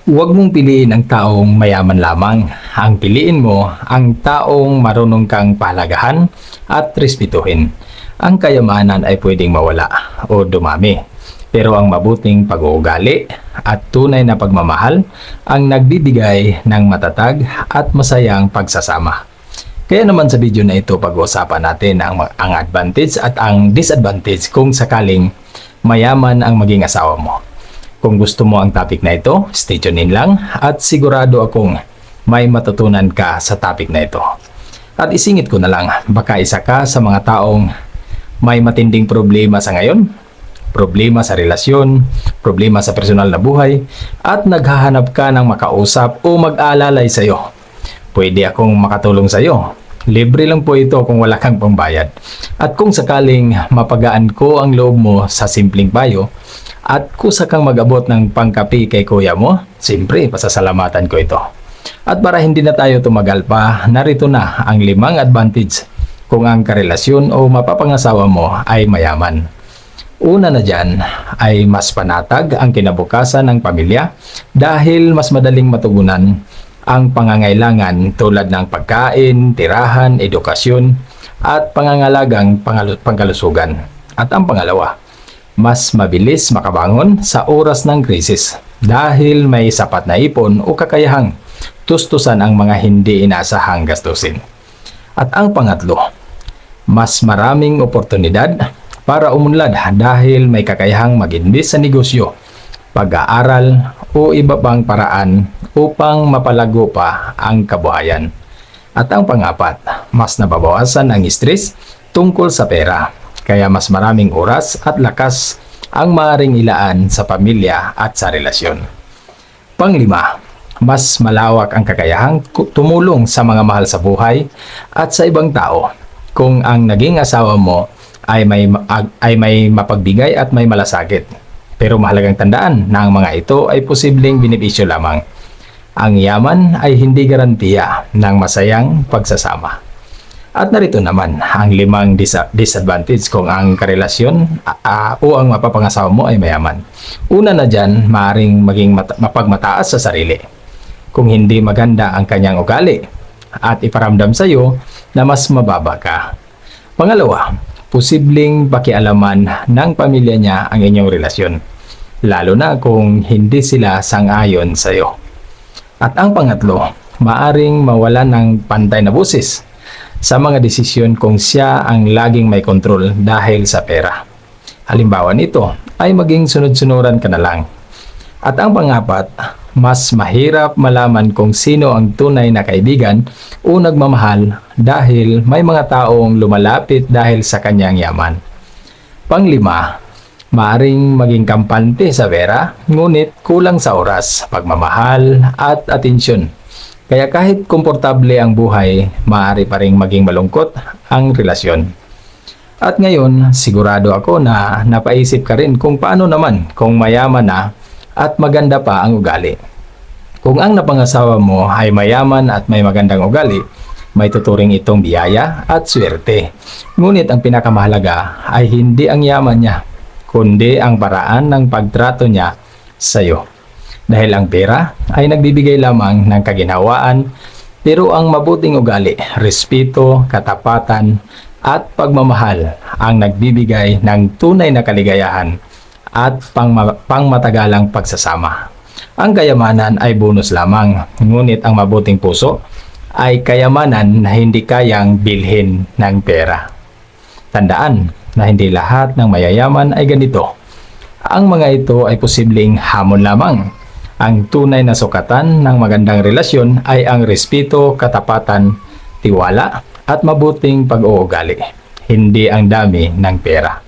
Huwag mong piliin ang taong mayaman lamang. Ang piliin mo ang taong marunong kang pahalagahan at respetuhin. Ang kayamanan ay pwedeng mawala o dumami. Pero ang mabuting pag-uugali at tunay na pagmamahal ang nagbibigay ng matatag at masayang pagsasama. Kaya naman sa video na ito pag-uusapan natin ang advantage at ang disadvantage kung sakaling mayaman ang maging asawa mo. Kung gusto mo ang topic na ito, stay tuned in lang at sigurado akong may matutunan ka sa topic na ito. At isingit ko na lang, baka isa ka sa mga taong may matinding problema sa ngayon, problema sa relasyon, problema sa personal na buhay, at naghahanap ka ng makausap o mag-alalay sa iyo. Pwede akong makatulong sa iyo. Libre lang po ito kung wala kang pambayad. At kung sakaling mapagaan ko ang loob mo sa simpleng payo, at kusa kang mag-abot ng pangkapi kay kuya mo, siyempre pasasalamatan ko ito. At para hindi na tayo tumagal pa, narito na ang 5 advantage kung ang karelasyon o mapapangasawa mo ay mayaman. Una na dyan ay mas panatag ang kinabukasan ng pamilya dahil mas madaling matugunan ang pangangailangan tulad ng pagkain, tirahan, edukasyon at pangangalagang pangkalusugan. At ang pangalawa, mas mabilis makabangon sa oras ng krisis dahil may sapat na ipon o kakayahang tustusan ang mga hindi inaasahang gastusin. At ang pangatlo, mas maraming oportunidad para umunlad dahil may kakayahang mag-invest sa negosyo, pag-aaral o iba pang paraan upang mapalago pa ang kabuhayan. At ang pangapat, mas nababawasan ang stress tungkol sa pera. Kaya mas maraming oras at lakas ang maaaring ilaan sa pamilya at sa relasyon. Panglima, mas malawak ang kakayahang tumulong sa mga mahal sa buhay at sa ibang tao kung ang naging asawa mo ay may mapagbigay at may malasakit. Pero mahalagang tandaan na ang mga ito ay posibleng benepisyo lamang. Ang yaman ay hindi garantiya ng masayang pagsasama. At narito naman ang 5 disadvantage kung ang karelasyon o ang mapapangasawa mo ay mayaman. Una na dyan, maaaring maging mapagmataas sa sarili kung hindi maganda ang kanyang ugali at iparamdam sa iyo na mas mababa ka. Pangalawa, posibleng pakialaman ng pamilya niya ang inyong relasyon, lalo na kung hindi sila sang-ayon sa iyo. At ang pangatlo, maaaring mawala ng pantay na boses sa mga desisyon kung siya ang laging may kontrol dahil sa pera. Halimbawa nito ay maging sunod-sunuran ka na lang. At ang pangapat, mas mahirap malaman kung sino ang tunay na kaibigan o nagmamahal dahil may mga taong lumalapit dahil sa kanyang yaman. Panglima, maaring maging kampante sa pera ngunit kulang sa oras, pagmamahal at atensyon. Kaya kahit komportable ang buhay, maaari pa ring maging malungkot ang relasyon. At ngayon, sigurado ako na napaisip ka rin kung paano naman kung mayaman na at maganda pa ang ugali. Kung ang napangasawa mo ay mayaman at may magandang ugali, may tuturing itong biyaya at swerte. Ngunit ang pinakamahalaga ay hindi ang yaman niya, kundi ang paraan ng pagtrato niya sa iyo. Dahil ang pera ay nagbibigay lamang ng kaginhawaan, pero ang mabuting ugali, respeto, katapatan, at pagmamahal ang nagbibigay ng tunay na kaligayahan at pangmatagalang pagsasama. Ang kayamanan ay bonus lamang, ngunit ang mabuting puso ay kayamanan na hindi kayang bilhin ng pera. Tandaan na hindi lahat ng mayayaman ay ganito. Ang mga ito ay posibleng hamon lamang. Ang tunay na sukatan ng magandang relasyon ay ang respeto, katapatan, tiwala at mabuting pag-uugali, hindi ang dami ng pera.